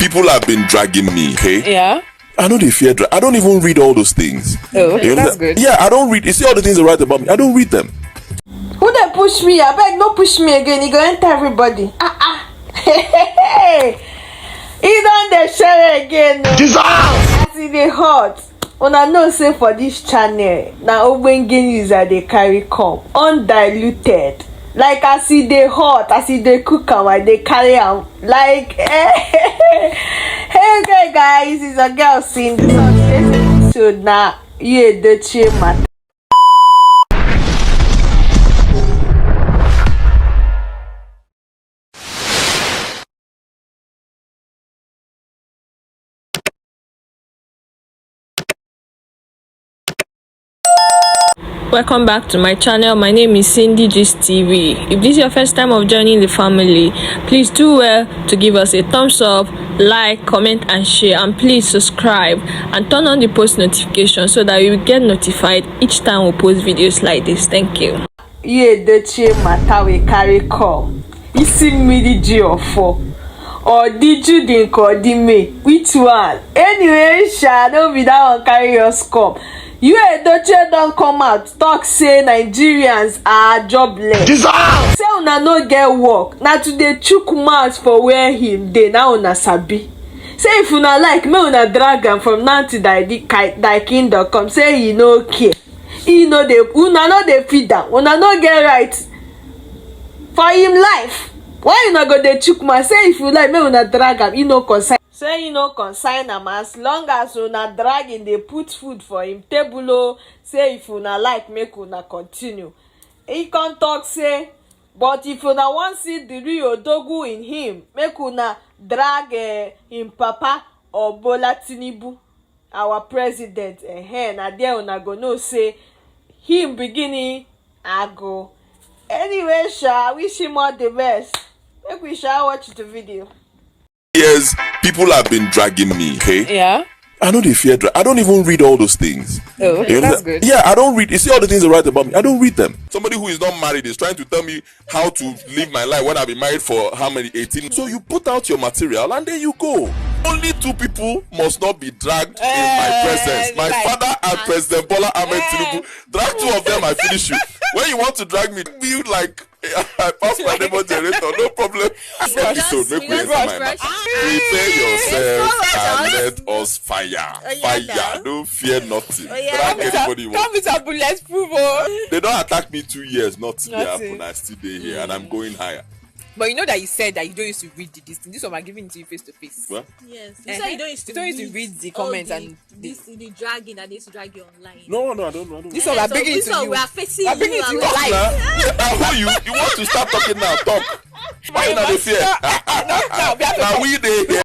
people have been dragging me, okay? Yeah. I know they fear I don't even read all those things. Oh, that's good. Yeah, I don't read. You see all the things they write about me, I don't read them. Who they push me? I beg, no push me again. You go enter everybody. Hey, he done the share again. Jesus! As in the hot. Una know say for this channel, now ogbenge news that they carry come undiluted. Like as e dey hot, as e dey cook am, I dey carry am. Like, hey guys, it's a girl saying this on today's episode now. Yul Edochie matter. Welcome back to my channel. My name is Cindy Gist TV. If this is your first time of joining the family, please do well to give us a thumbs up, like, comment and share, and please subscribe and turn on the post notification so that you will get notified each time we post videos like this. Thank you. Yul Edochie matter we carry come. Isi mmiri ji ofo. Or did you think or did me? Which one? Anyway, no be that one carry your scum. Yul Edochie don't come out talk say Nigerians are jobless. Say una no get work. Na to dey chook mouth for where him dey, now una sabi. Say if una like, may una drag am from now to dikeh.com. Say he no care. He no dey, una no dey feed am. Una no get right for him life. Why you not go dey chook mouth? Say if you like, may una drag am. He no concern. Say you no consign am as long as una drag him dey put food for him table. Oh, say if una like, make una continue. He can talk say, but if una wan see the real odogu in him, make una drag him papa or Bola Tinubu, our president. Na there una go know say him beginning ago. Anyway, wish him all the best. Make we watch the video. Years, people have been dragging me, okay? Yeah. I know they fear I don't even read all those things. Oh, that's good. Yeah, I don't read. You see all the things they write about me, I don't read them. Somebody who is not married is trying to tell me how to live my life when I've been married for how many? 18. So you put out your material and there you go. Only two people must not be dragged in my presence. My father and President Bola Tinubu. Drag two of them, I finish you. When you want to drag me, be like I pass my neighbor generator, no problem. Episode, make we enter my mouth. Prepare yourself and let us fire. Fire, don't fear nothing. Drag anybody you want. Come with a bulletproof. They don't attack me 2 years, not today happen. I still dey here and I'm going higher. But you know that you said that you don't used to read this thing. This one I'm giving it to you face to face. What? Yes. You said you don't used to read the comments and the dragging that they used to drag you online. No, I don't. This one I'm bringing it to you. We are facing I'm bringing it to you live. You want to start talking now? Talk. Why you not the fear? No, Now we dey here.